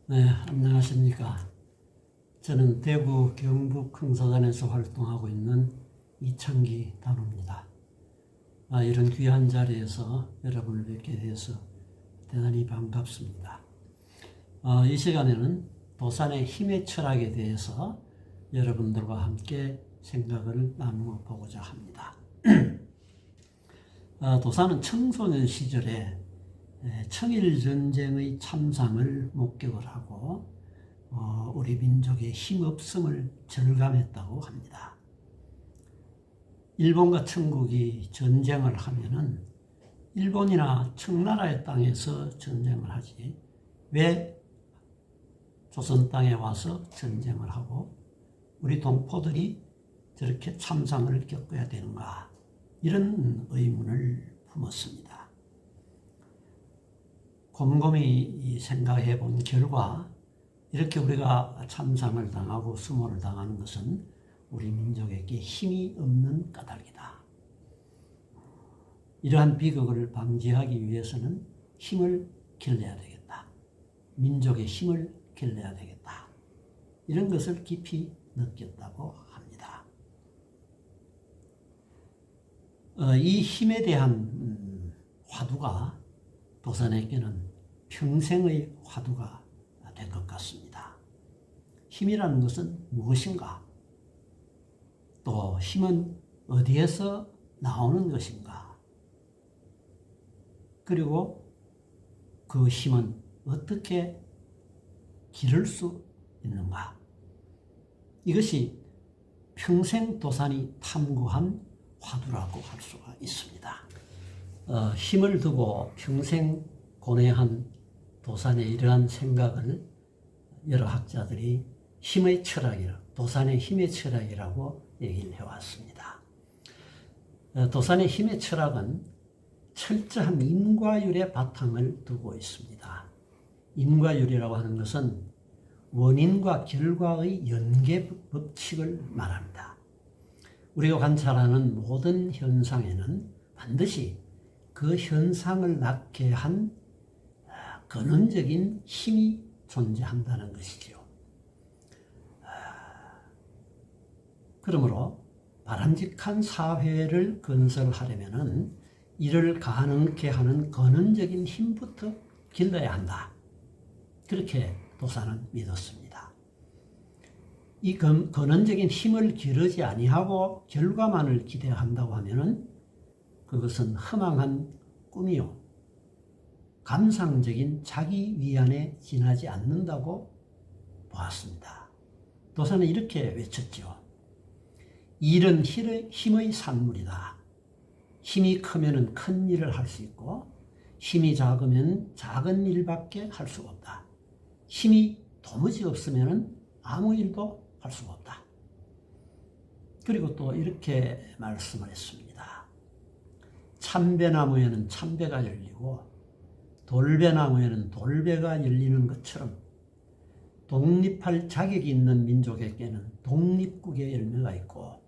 네, 안녕하십니까. 저는 대구 경북 흥사단에서 활동하고 있는 이창기 단원입니다. 이런 귀한 자리에서 여러분을 뵙게 돼서 대단히 반갑습니다. 이 시간에는 도산의 힘의 철학에 대해서 여러분들과 함께 생각을 나누어 보고자 합니다. 도산은 청소년 시절에 청일전쟁의 참상을 목격을 하고 우리 민족의 힘없음을 절감했다고 합니다. 일본과 청국이 전쟁을 하면은 일본이나 청나라의 땅에서 전쟁을 하지 왜 조선 땅에 와서 전쟁을 하고 우리 동포들이 저렇게 참상을 겪어야 되는가, 이런 의문을 품었습니다. 곰곰이 생각해 본 결과 이렇게 우리가 참상을 당하고 수모를 당하는 것은 우리 민족에게 힘이 없는 까닭이다. 이러한 비극을 방지하기 위해서는 힘을 길러야 되겠다. 민족의 힘을 길러야 되겠다. 이런 것을 깊이 느꼈다고 합니다. 이 힘에 대한 화두가 도산에게는 평생의 화두가 될 것 같습니다. 힘이라는 것은 무엇인가? 또 힘은 어디에서 나오는 것인가? 그리고 그 힘은 어떻게 기를 수 있는가? 이것이 평생 도산이 탐구한 화두라고 할 수가 있습니다. 힘을 두고 평생 고뇌한 도산의 이러한 생각을 여러 학자들이 힘의 철학이라, 도산의 힘의 철학이라고 얘기를 해왔습니다. 도산의 힘의 철학은 철저한 인과율의 바탕을 두고 있습니다. 인과율이라고 하는 것은 원인과 결과의 연계 법칙을 말합니다. 우리가 관찰하는 모든 현상에는 반드시 그 현상을 낳게 한 근원적인 힘이 존재한다는 것이죠. 그러므로 바람직한 사회를 건설하려면 이를 가능케 하는 근원적인 힘부터 길러야 한다. 그렇게 도산은 믿었습니다. 이 근원적인 힘을 기르지 아니하고 결과만을 기대한다고 하면은 그것은 허망한 꿈이요, 감상적인 자기 위안에 지나지 않는다고 보았습니다. 도산은 이렇게 외쳤죠. 일은 힘의 산물이다. 힘이 크면 큰 일을 할 수 있고 힘이 작으면 작은 일밖에 할 수가 없다. 힘이 도무지 없으면 아무 일도 할 수가 없다. 그리고 또 이렇게 말씀을 했습니다. 참배나무에는 참배가 열리고 돌배나무에는 돌배가 열리는 것처럼 독립할 자격이 있는 민족에게는 독립국의 열매가 있고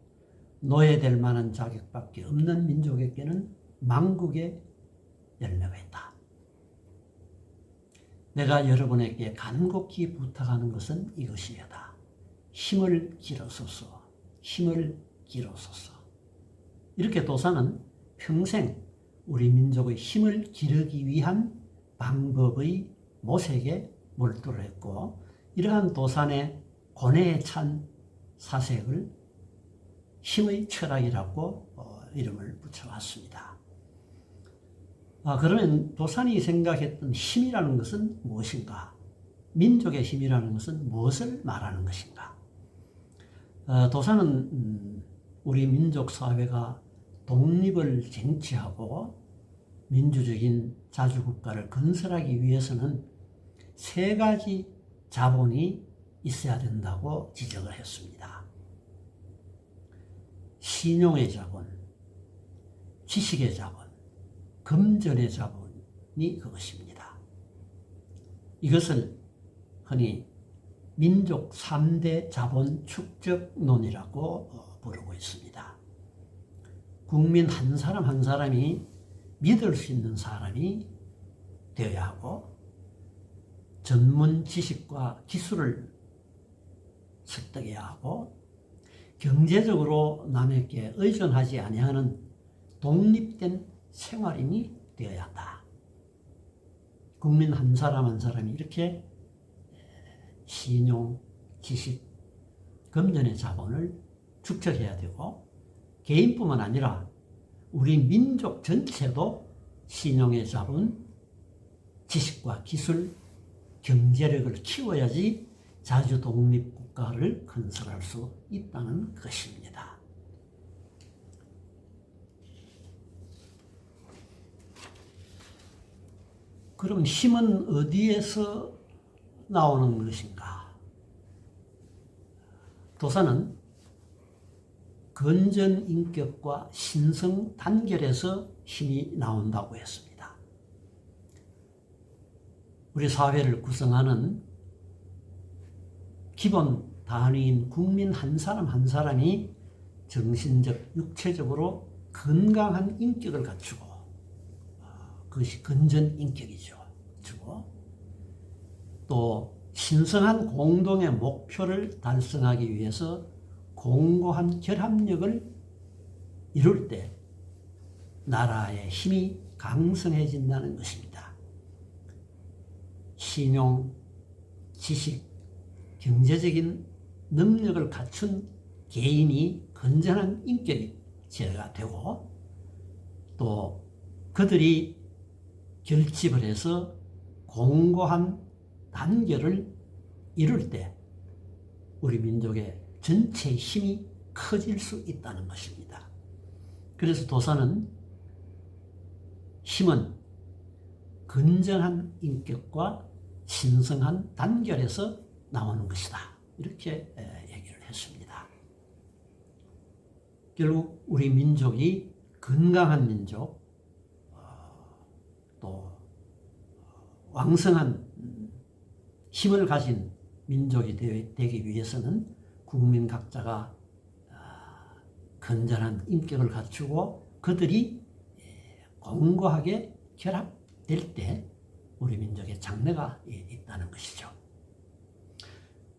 노예될 만한 자격밖에 없는 민족에게는 망국의 열매가 있다. 내가 여러분에게 간곡히 부탁하는 것은 이것이다. 힘을 기르소서, 힘을 기르소서. 이렇게 도산은 평생 우리 민족의 힘을 기르기 위한 방법의 모색에 몰두를 했고, 이러한 도산의 고뇌에 찬 사색을 힘의 철학이라고 이름을 붙여왔습니다. 그러면 도산이 생각했던 힘이라는 것은 무엇인가? 민족의 힘이라는 것은 무엇을 말하는 것인가? 도산은 우리 민족 사회가 독립을 쟁취하고 민주적인 자주국가를 건설하기 위해서는 세 가지 자본이 있어야 된다고 지적을 했습니다. 신용의 자본, 지식의 자본, 금전의 자본이 그것입니다. 이것을 흔히 민족 3대 자본 축적론이라고 부르고 있습니다. 국민 한 사람 한 사람이 믿을 수 있는 사람이 되어야 하고, 전문 지식과 기술을 습득해야 하고 경제적으로 남에게 의존하지 아니하는 독립된 생활인이 되어야 한다. 국민 한 사람 한 사람이 이렇게 신용, 지식, 금전의 자본을 축적해야 되고 개인뿐만 아니라 우리 민족 전체도 신용의 자본, 지식과 기술, 경제력을 키워야지 자주 독립국가를 건설할 수 있다는 것입니다. 그럼 힘은 어디에서 나오는 것인가? 도사는 건전인격과 신성단결에서 힘이 나온다고 했습니다. 우리 사회를 구성하는 기본 단위인 국민 한 사람 한 사람이 정신적, 육체적으로 건강한 인격을 갖추고 그것이 건전인격이죠. 또 신성한 공동의 목표를 달성하기 위해서 공고한 결합력을 이룰 때 나라의 힘이 강성해진다는 것입니다. 신용, 지식, 경제적인 능력을 갖춘 개인이 건전한 인격이 되고 또 그들이 결집을 해서 공고한 단결을 이룰 때 우리 민족의 전체 힘이 커질 수 있다는 것입니다. 그래서 도사는 힘은 건전한 인격과 신성한 단결에서 나오는 것이다. 이렇게 얘기를 했습니다. 결국 우리 민족이 건강한 민족, 또 왕성한 힘을 가진 민족이 되기 위해서는 국민 각자가 건전한 인격을 갖추고 그들이 공고하게 결합될 때 우리 민족의 장래가 있다는 것이죠.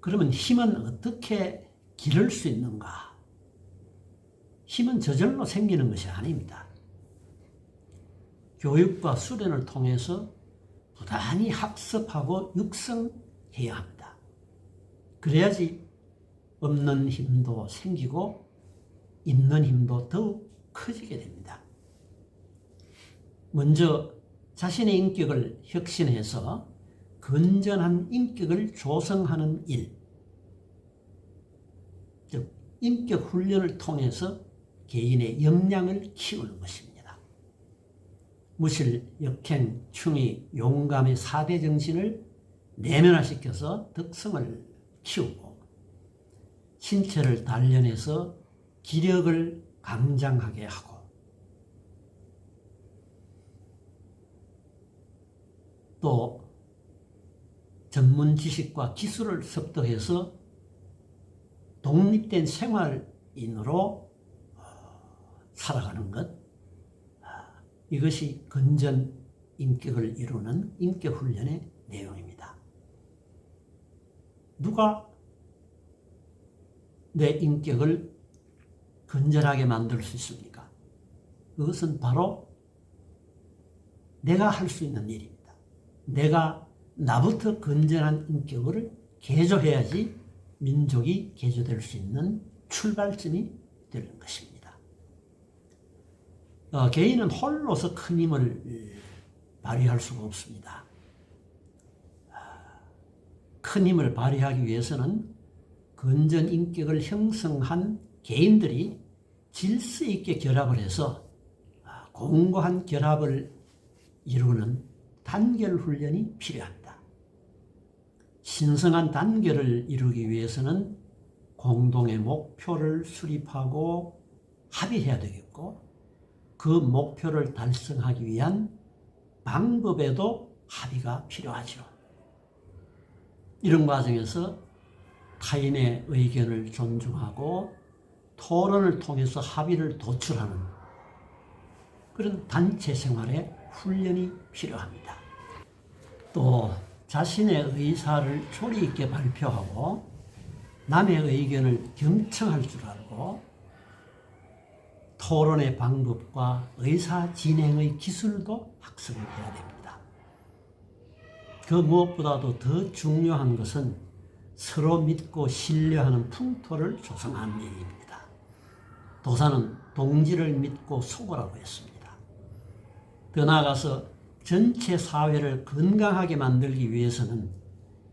그러면 힘은 어떻게 기를 수 있는가? 힘은 저절로 생기는 것이 아닙니다. 교육과 수련을 통해서 부단히 학습하고 육성해야 합니다. 그래야지 없는 힘도 생기고 있는 힘도 더욱 커지게 됩니다. 먼저 자신의 인격을 혁신해서 건전한 인격을 조성하는 일, 즉 인격 훈련을 통해서 개인의 역량을 키우는 것입니다. 무실, 역행, 충의, 용감의 4대 정신을 내면화시켜서 덕성을 키우고 신체를 단련해서 기력을 강장하게 하고 또 전문 지식과 기술을 습득해서 독립된 생활인으로 살아가는 것, 이것이 건전 인격을 이루는 인격 훈련의 내용입니다. 누가 내 인격을 건전하게 만들 수 있습니까? 그것은 바로 내가 할 수 있는 일입니다. 내가 나부터 건전한 인격을 개조해야지 민족이 개조될 수 있는 출발점이 되는 것입니다. 개인은 홀로서 큰 힘을 발휘할 수가 없습니다. 큰 힘을 발휘하기 위해서는 건전 인격을 형성한 개인들이 질서 있게 결합을 해서 공고한 결합을 이루는 단결 훈련이 필요합니다. 신성한 단결을 이루기 위해서는 공동의 목표를 수립하고 합의해야 되겠고 그 목표를 달성하기 위한 방법에도 합의가 필요하죠. 이런 과정에서 타인의 의견을 존중하고 토론을 통해서 합의를 도출하는 그런 단체 생활의 훈련이 필요합니다. 또 자신의 의사를 조리 있게 발표하고 남의 의견을 경청할 줄 알고 토론의 방법과 의사 진행의 기술도 학습을 해야 됩니다. 그 무엇보다도 더 중요한 것은 서로 믿고 신뢰하는 풍토를 조성하는 일입니다. 도사는 동지를 믿고 속으라고 했습니다. 더 나아가서 전체 사회를 건강하게 만들기 위해서는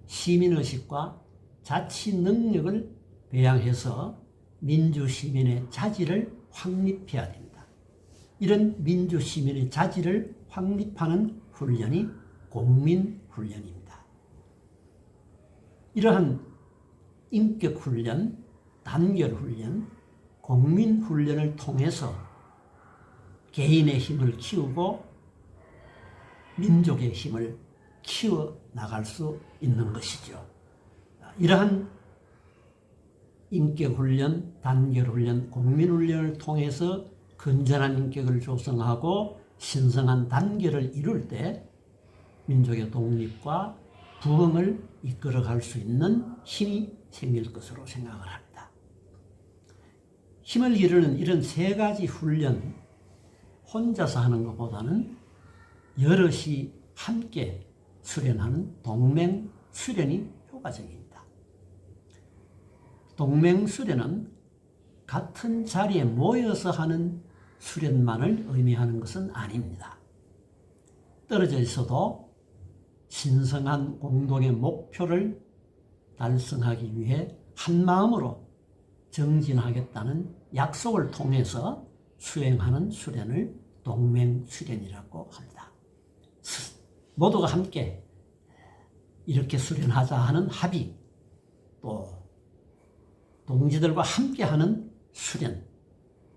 시민의식과 자치 능력을 배양해서 민주시민의 자질을 확립해야 됩니다. 이런 민주시민의 자질을 확립하는 훈련이 공민훈련입니다. 이러한 인격훈련, 단결훈련, 공민훈련을 통해서 개인의 힘을 키우고 민족의 힘을 키워나갈 수 있는 것이죠. 이러한 인격훈련, 단결훈련, 공민훈련을 통해서 건전한 인격을 조성하고 신성한 단결을 이룰 때 민족의 독립과 부흥을 이끌어갈 수 있는 힘이 생길 것으로 생각을 합니다. 힘을 기르는 이런 세 가지 훈련, 혼자서 하는 것보다는 여럿이 함께 수련하는 동맹 수련이 효과적입니다. 동맹 수련은 같은 자리에 모여서 하는 수련만을 의미하는 것은 아닙니다. 떨어져 있어도 신성한 공동의 목표를 달성하기 위해 한 마음으로 정진하겠다는 약속을 통해서 수행하는 수련을 동맹 수련이라고 합니다. 모두가 함께 이렇게 수련하자 하는 합의, 또 동지들과 함께하는 수련,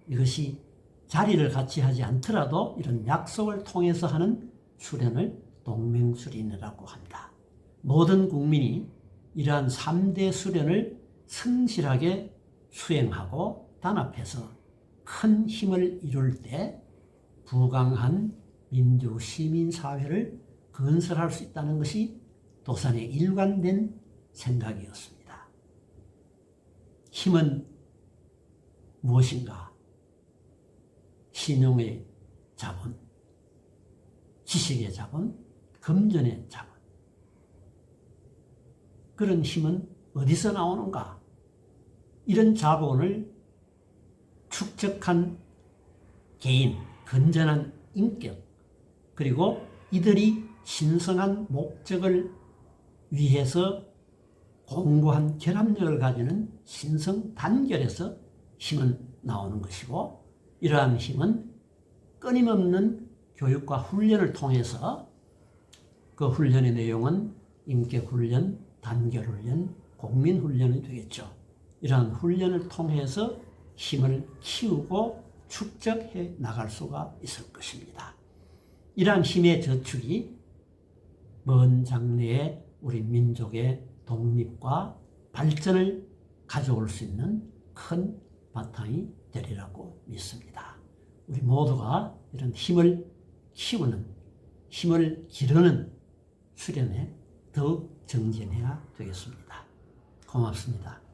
이것이 자리를 같이 하지 않더라도 이런 약속을 통해서 하는 수련을 동맹수련이라고 합니다. 모든 국민이 이러한 3대 수련을 성실하게 수행하고 단합해서 큰 힘을 이룰 때 부강한 민주 시민사회를 건설할 수 있다는 것이 도산의 일관된 생각이었습니다. 힘은 무엇인가? 신용의 자본, 지식의 자본, 금전의 자본. 그런 힘은 어디서 나오는가? 이런 자본을 축적한 개인, 건전한 인격, 그리고 이들이 신성한 목적을 위해서 공고한 결합력을 가지는 신성 단결에서 힘은 나오는 것이고, 이러한 힘은 끊임없는 교육과 훈련을 통해서 그 훈련의 내용은 인격훈련, 단결훈련, 공민훈련이 되겠죠. 이러한 훈련을 통해서 힘을 키우고 축적해 나갈 수가 있을 것입니다. 이러한 힘의 저축이 먼 장래에 우리 민족의 독립과 발전을 가져올 수 있는 큰 바탕이 되리라고 믿습니다. 우리 모두가 이런 힘을 키우는, 힘을 기르는 수련에 더욱 정진해야 되겠습니다. 고맙습니다.